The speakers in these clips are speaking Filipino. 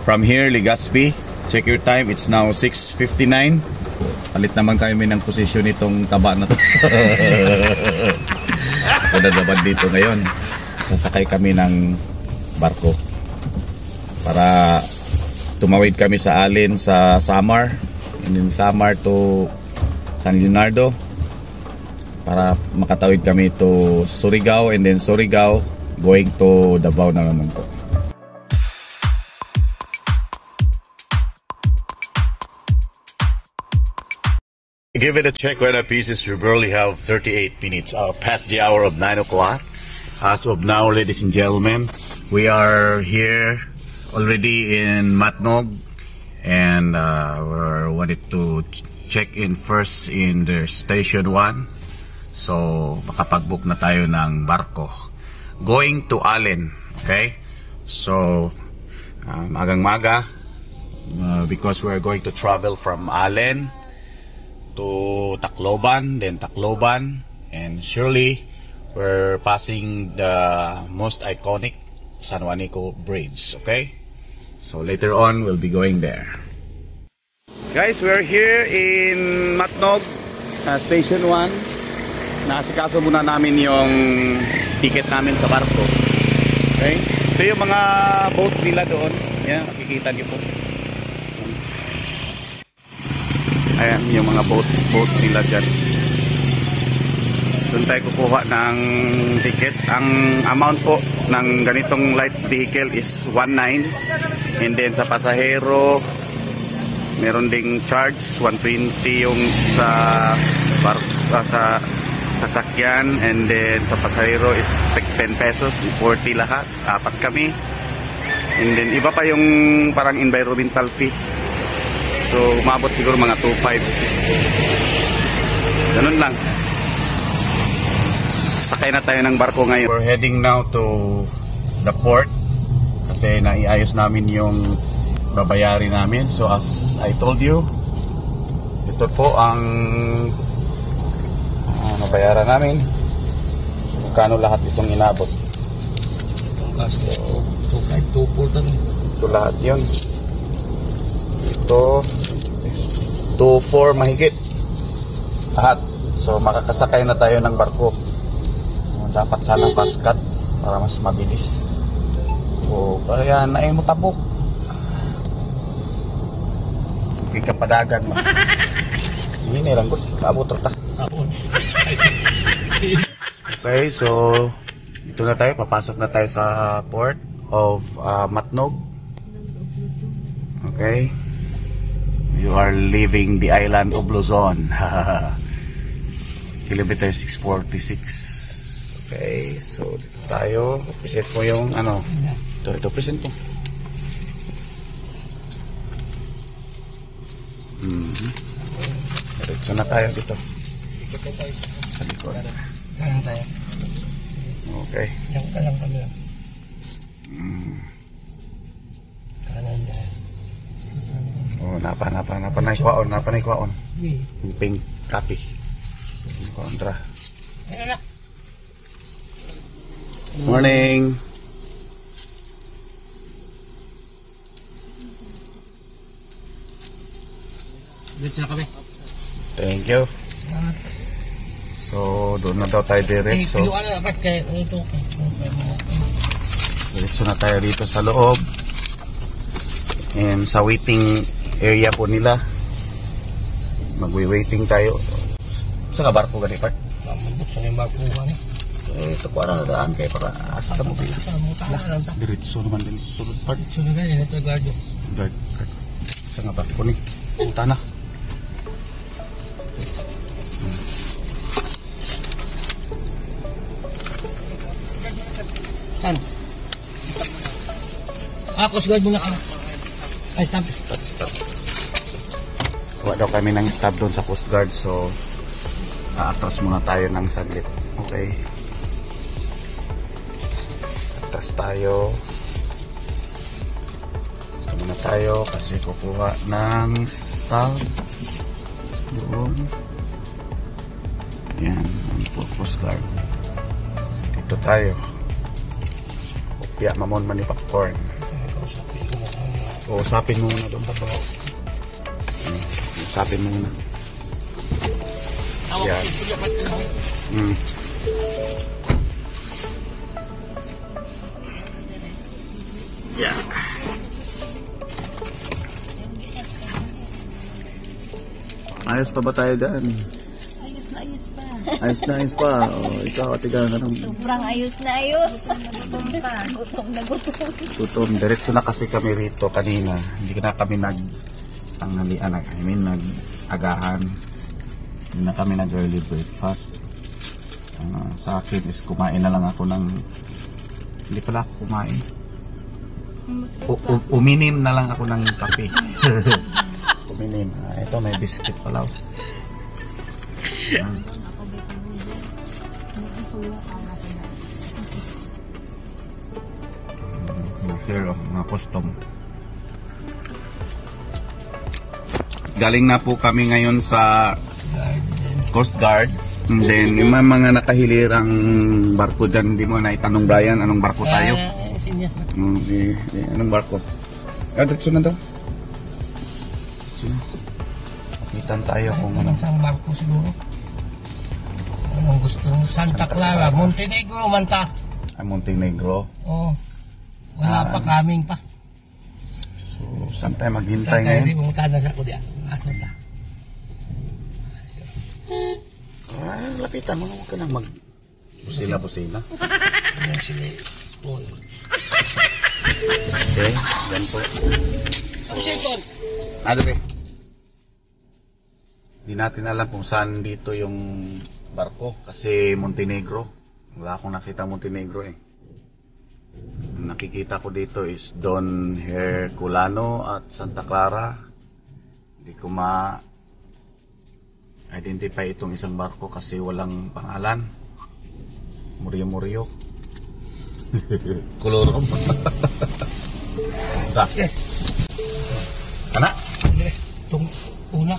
from here, Legazpi. Check your time, it's now 6:59. Palit naman kami ng posisyon nitong taba na to. Ako nagabad dito ngayon. Sasakay kami ng barko para tumawid kami sa Alin sa Samar, and then Samar to San Leonardo para makatawid kami to Surigao, and then Surigao going to Davao na naman po. Give it a check right up pieces. We barely have 38 minutes past the hour of 9 o'clock. As of now, ladies and gentlemen, we are here already in Matnog, and we wanted to check in first in the station 1. So makapag-book na tayo ng barko going to Allen. Okay, so magang-maga because we are going to travel from Allen to Tacloban, then Tacloban, and surely we're passing the most iconic San Juanico Bridge. Okay, so later on we'll be going there. Guys, we're here in Matnog, station 1. Naasikaso muna namin yung ticket namin sa barko. Okay, ito yung mga boat nila doon. Yan, makikita niyo po. Ayan yung mga boat nila dyan. Doon tayo kukuha ng ticket. Ang amount po ng ganitong light vehicle is 19, and then sa pasahero meron ding charge 120 yung sa sasakyan, and then sa pasahero is 10 pesos, 40 lahat, apat kami, and then iba pa yung parang environmental fee. So umabot siguro mga 2.5. Ganun lang. Sakay na tayo ng barko ngayon. We're heading now to the port kasi naiayos namin yung babayari namin. So as I told you, ito po ang babayaran namin. Magkano lahat itong inabot? So, 2.5, 2.4 ito lahat yun. Ito 2.4 mahigit lahat. So makakasakay na tayo ng barko. Dapat sana fast cut para mas mabilis. O kaya naay mo tabok. Hindi ka padagan mo. Ini lang ko abot ta. Okay, so ito na tayo, papasok na tayo sa port of Matnog. Okay, you are leaving the island of Luzon. Kilometer 646. Okay, so dito tayo. Present mo yung ano. Ito present mo. Diretso na tayo dito. Sa likod. Kanan tayo. Okay. Kanan kami. Kanan tayo. Oh, napanay kwaon. Pink copy. Kontra. Morning. Dito na kami. Thank you. So, doon na daw tayo direct. So, diretso na tayo dito sa loob. And sa waiting area po nila. Magwi-waiting tayo. Sa barko gani part? Sa barko gani. Ito ko na daan kay para asa mo bilis. Diretso naman din sa sulod part. So na gani ito guard. Guard. Sa nga barko ni. Punta na. Saan? Coast Guard muna ka. Ay, stop. Kuha daw kami ng stop doon sa Coast Guard. So, aatras muna tayo ng saglit. Okay. Atras tayo. Ito muna tayo kasi kukuha ng stop. Doon. Yan. Ang Coast Guard. Dito tayo. Opya mamon manufacturing. Usapin mo muna doon pa. Usapin mo muna. Tawag Yeah. ko yung dapat ko. Yeah. Ayos pa ba tayo dyan? Ayos na ayos pa. Ayos pa. Ikaw, atiga ka nung Sobrang ayos na ayos. Gutom pa. Gutom na gutom. tutom. Diretso na kasi kami rito kanina. Hindi na kami nag-tanghalian. Nag-agahan. Hindi na kami nag-early breakfast. Sa akin is kumain na lang ako ng... Hindi pala ako kumain. Uminim na lang ako ng kape. Uminim. Ito may biscuit pala. Share of mga custom. Galing na po kami ngayon sa Coast Guard. And then yung mga nakahilirang barko dyan, hindi mo na itanong Brian anong barko tayo. Sinya. Anong barko? Diretso na daw. Kapitan tayo kung ano. Isang barko siguro. Anong gusto mo? Santa Clara, Montenegro, Manta. Montenegro. Oh. Wala pa, coming pa. So, saan tayo maghintay Tayo ngayon? di pumunta na sa Kudia. Asan na? Lapitan mo, huwag ka nang busina. Ayan sila. Oh. Okay, yan po. Adre. Hindi natin alam kung saan dito yung barko kasi Montenegro. Wala akong nakita Montenegro eh. Nakikita ko dito is Don Herculano at Santa Clara. Hindi ko ma-identify itong isang barko kasi walang pangalan. Muryo-muryo. Kolorom. Sa? Kana? Itong una.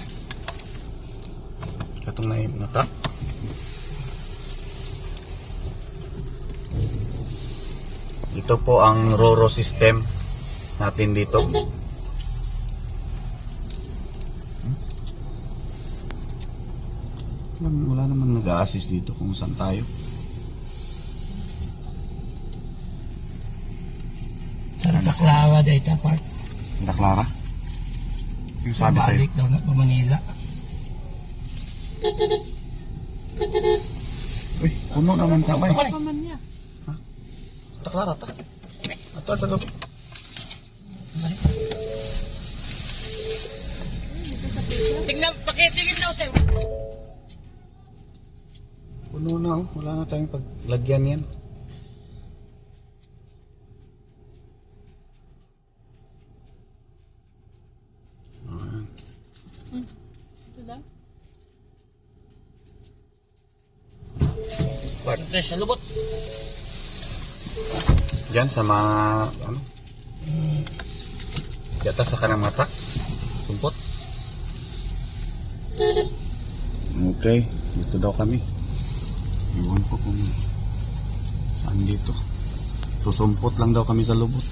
Katong na truck. Ito po ang RoRo system natin dito. Wala namang nag-a-assist dito kung saan tayo. Santa Clara, Data Park. Santa Clara? Yung sabi sa'yo. Balik daw na pa Manila. Uy, puno naman tabay. Okay. Santa Clara ta. Ato. Tingnan, pakitingin daw sa'yo. Puno na oh. Wala na tayong paglagyan yan. Ito sa lubot. Diyan sa mga ano? Yata sa kanang mata. Tumpot. Okay, dito daw kami. Iwan ko kung saan dito. Susumpot lang daw kami sa lubot.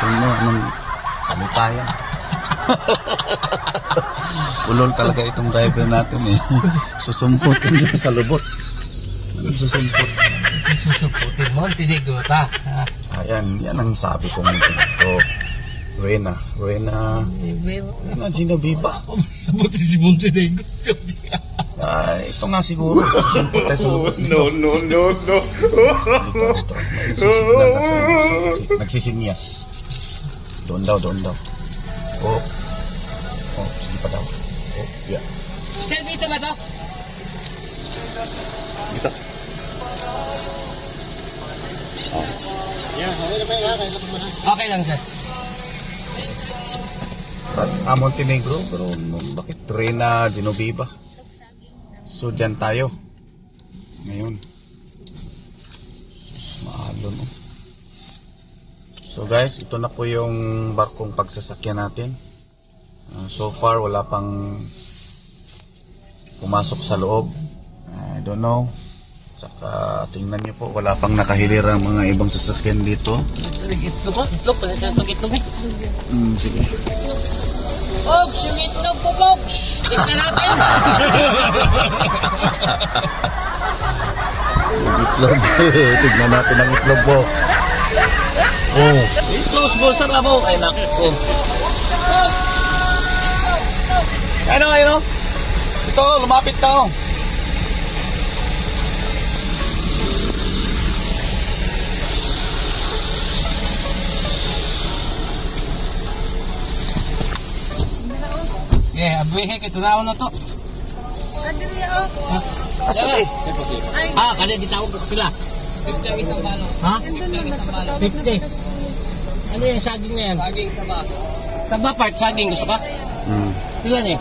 Anong kami tayo. Ulol talaga itong driver natin eh. Susumpot lang sa lubot. Anong susumpot? Susumputin mo, Montenegro ta. Ayan, yan ang sabi ko dito. Reyna Genoveva. Buti si Montenegro. Ito nga siguro. Susumpot tayo sa lubot. No. Dito. Nagsisinyas. Doon daw. Oh, sige pa daw. Oh, yeah. Sir, dito ba to? Dito. Okay lang, sir. Montenegro, pero bakit Reyna Genoveva? So, dyan tayo. Ngayon. Maalo, no? So, guys, ito na po yung barkong pagsasakyan natin. So far, wala pang pumasok sa loob. I don't know Saka tingnan niyo po, wala pang nakahilirang mga ibang sasakyan dito. Itlog, itlog. Pwede tayo pag-itlog eh. Sige. Bogs, yung itlog po, Bogs. Tingnan natin. Itlog. Tignan natin ang itlog po. Oh. Itlog, boss, ang labo. Ay, naku. Ano? Ito, lumapit na oh. Yeah, abuhe kay tunaw na to. Kadiri ako. Asa eh? Kanya gitawag ko pila. 50 ang isang balo. Ha? 50 ang isang balo. 50. Ano yung saging na yan? Saging saba. Saba part, saging. Gusto ka? Pila niya?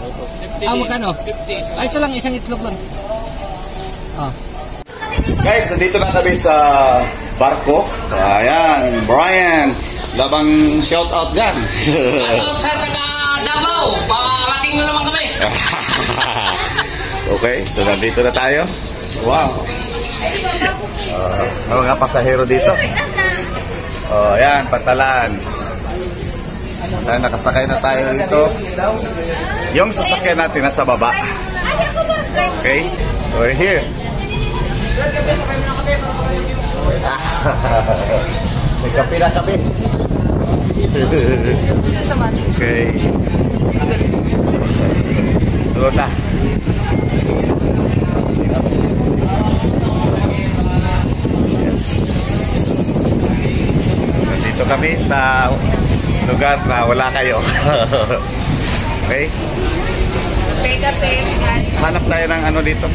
50. Magkano? 50. Ito lang, isang itlog lang. Guys, nandito na kami sa barko. Ayan, Brian. Labang shout out dyan. Ano sa taga Davao? Parating na naman kami. Okay, so nandito na tayo. Wow. Mga pasahero dito. Ayan, Pantalan. Ayan, nakasakay na tayo dito. Yung sasakyan natin nasa baba. Okay, so we're here. May kape na kami. Okay. Sunod na. Yes. Nandito kami sa lugar na wala kayo. Okay? Hanap tayo ng ano dito.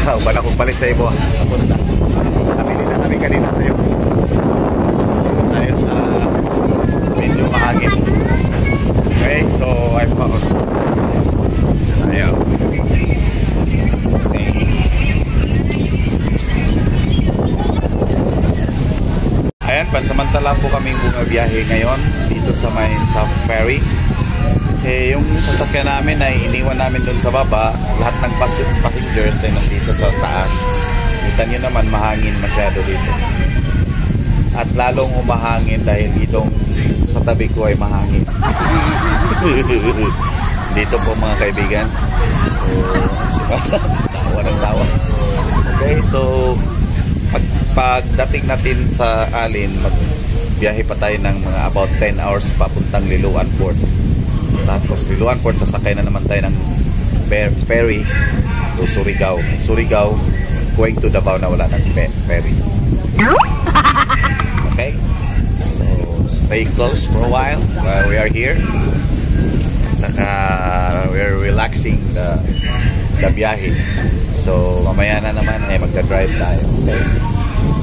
Wala kong palit sa ibo. Tapos na. Nabili na kami kanina sa iyo. Tayo sa medyo mahangin. Okay, so I'm found. Ayaw. Okay. Ayan, pansamantala po kaming bumabiyahe ngayon dito sa sa ferry. Yung sasakyan namin ay iniwan namin doon sa baba. Lahat ng passengers ay nandito sa taas. Kita nyo naman, mahangin masyado dito. At lalong umahangin dahil itong sa tabi ko ay mahangin. Dito po mga kaibigan. Tawa ng tawa. Okay, so pagdating natin sa Alin, magbiyahe pa tayo ng mga about 10 hours papuntang Liloan Port. Tapos Liloan Port, sasakay na naman tayo ng ferry to Surigao. Surigao, going to Davao na wala ng ferry. Okay? So, stay close for a while while we are here. At saka, we're relaxing the biyahe. So, mamaya na naman ay magda-drive tayo. Okay?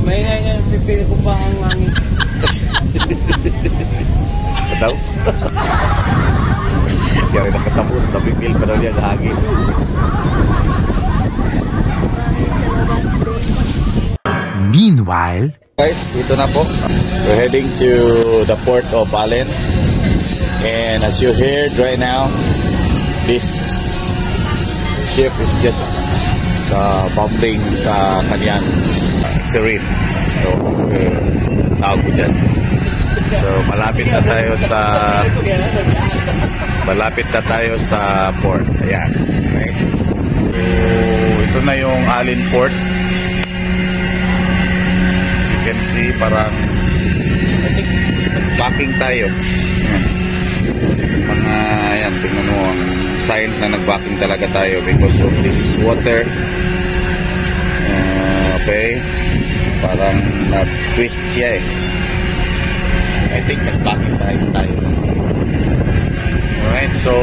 May nga pipili ko pa ang mami. Sa daw? Siya rin nakasabot, napipil pa daw niya gahagi. Meanwhile, guys, ito na po. We're heading to the port of Allen. And as you heard right now, this ship is just bumping sa kanyang sirin. So, tawag ko dyan. So, malapit na tayo sa port. Ayan. Okay. So, ito na yung Allen Port. As you can see, parang backing tayo. Ayan. Mga, ayan, tingnan mo ang sign na nagbacking talaga tayo because of this water. Okay. Parang na-twist siya eh. I think nag-backing tayo. Alright, so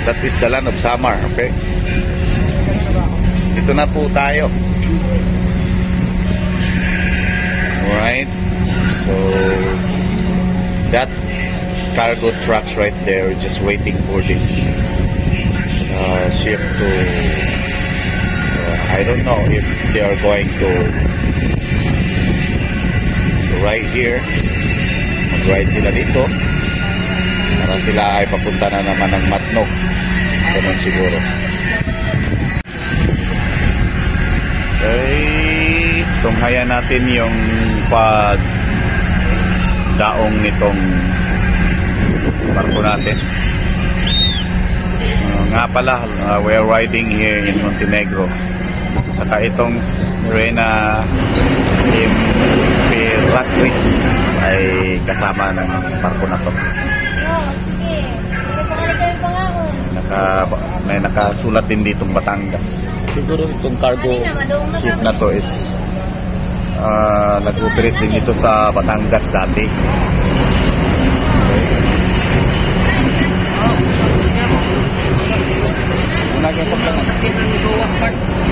that is the land of Samar, okay? Dito na po tayo. Alright, so that cargo trucks right there just waiting for this ship to I don't know if they are going to ride here. Mag-ride sila dito para sila ay papunta na naman ng Matnog. Ganun siguro. tunghayan natin yung pag daong nitong barko natin. Nga pala, we're riding here in Montenegro. Saka itong Sirena Imperatriz ay kasama ng barko na to. Oo, sige. Pagkakali kayo pangako. May nakasulat din ditong Batangas. Siguro itong cargo ship na to is nag-operate din ito sa Batangas dati.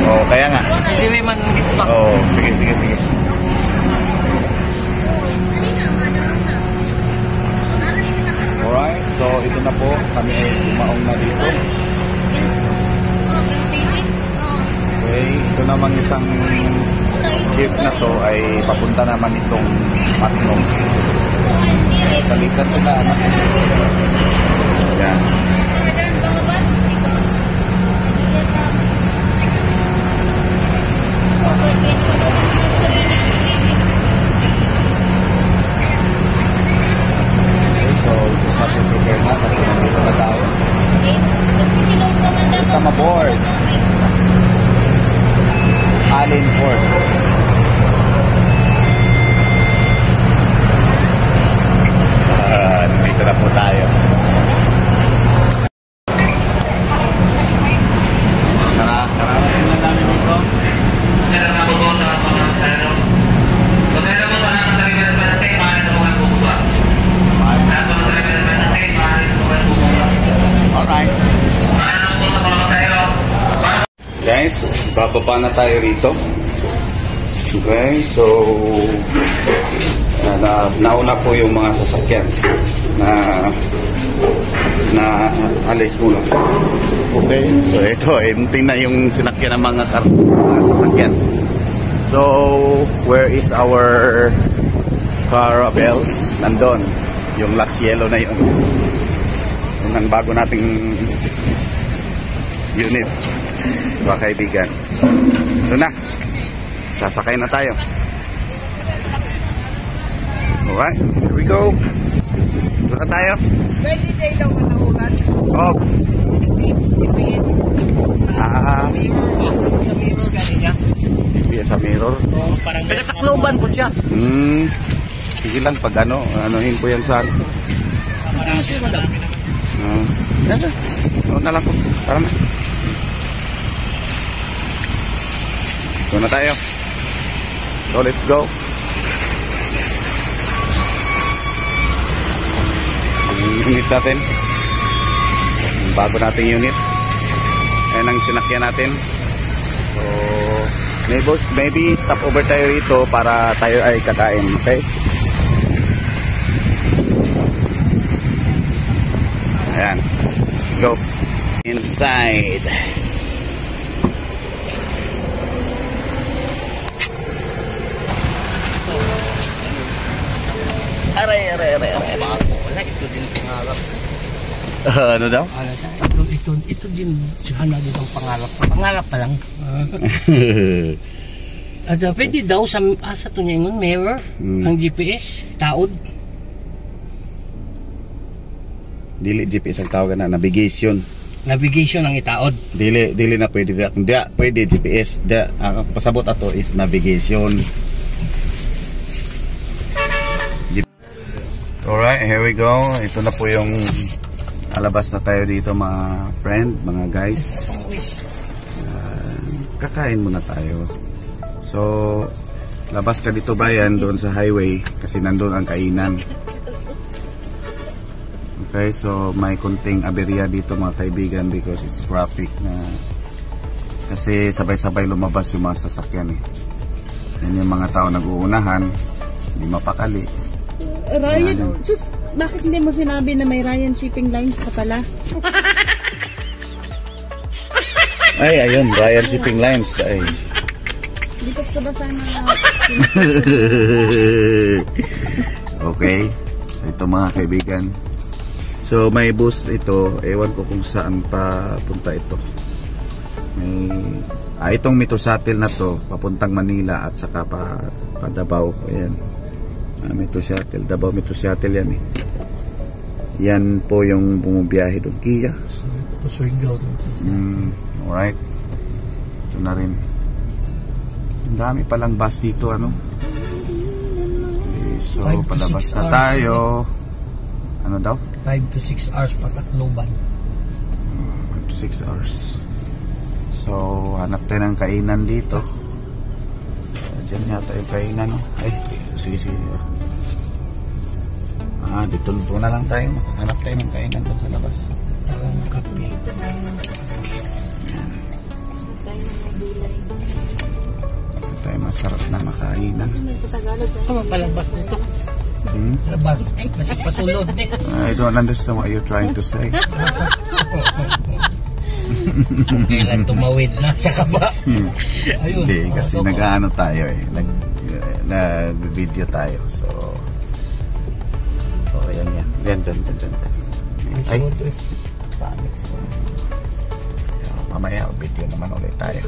Oh, kaya nga. Hindi may man dito pa. Oh, sige. Alright, so ito na po. Kami ay tumaong na dito. Okay, ito naman isang ship na to ay papunta naman itong Matnong. Salitan sila, anak. Yan. So, ito sa ating prepare na kasi nandito na tayo. Welcome aboard! Allen Ford. Nandito na po tayo. Nakarating na namin dito. Alright. Guys, bababa na tayo rito. Okay, so nauna po yung mga sasakyan na alis muna. Okay, so ito, empty na yung sinakyan ng mga sasakyan. So, where is our caravels? Nandun, yung Lux Yellow na yun. Yung ang bago nating unit, mga kaibigan. So na, sasakay na tayo. Alright, here we go. Ito na tayo. Pwede tayo daw mataulan. Oh. Sa mirror ganyan. Sa mirror. Nagkatakloban po siya. Sige lang pag anuhin ko yan sa na lang po. Tara na. Ito na tayo. So let's go. Ang unit natin. Ang bago nating unit. Ayan ang sinakyan natin. So maybe stop over tayo rito para tayo ay kakain. Okay? Ayan. Let's go. Inside. Aray. Wala, ito din pangarap. Ano daw? Ito din. Sana din ang pangarap. Pangarap pa lang. At pwede daw sa ito niya yun, mirror, ang GPS, taod. Dili GPS ang tawag na navigation. Navigation ang itaod. Dili na pwede. Hindi pwede GPS. Ang pasabot ato is navigation. Alright, here we go. Ito na po yung alabas na tayo dito mga friend, mga guys. Kakain muna tayo. So, labas ka dito bayan doon sa highway kasi nandun ang kainan. Okay, so may konting aberya dito mga kaibigan because it's traffic na kasi sabay-sabay lumabas yung mga sasakyan eh. Yan yung mga tao nag-uunahan, hindi mapakali. Ryan, just bakit hindi mo sinabi na may Ryan Shipping Lines ka pala? Ay, ayun, Ryan Shipping Lines. Ay. Hindi ko sa basa na... Okay, ito mga kaibigan. So may bus ito, ewan ko kung saan pa punta ito. May Itong Metro Shuttle na to, papuntang Manila at saka pa Davao. Ayan. Metro Shuttle, Davao Metro Shuttle yan eh. Yan po yung bumabiyahe doon. Kia. Alright. Ito na rin. Ang dami palang bus dito, ano? Okay, so, palabas na tayo. Ano daw? 5 to 6 hours patakloban. 5 to 6 hours. So, hanap tayo ng kainan dito. Diyan yata yung kainan, no? Ay, sige. Dito na lang tayo. Hanap tayo ng kainan doon sa labas. Ang kape. Tayo masarap na makainan. Sama palabas nito. Labas. Masih pasulod. I don't understand what you're trying to say. Kailan tumawid na sa kaba. Ayun. Hindi, kasi nag-ano tayo eh. Nag-video tayo. So, yan. Yan, dyan. Ay, pangit siguro. Mamaya, video naman ulit tayo.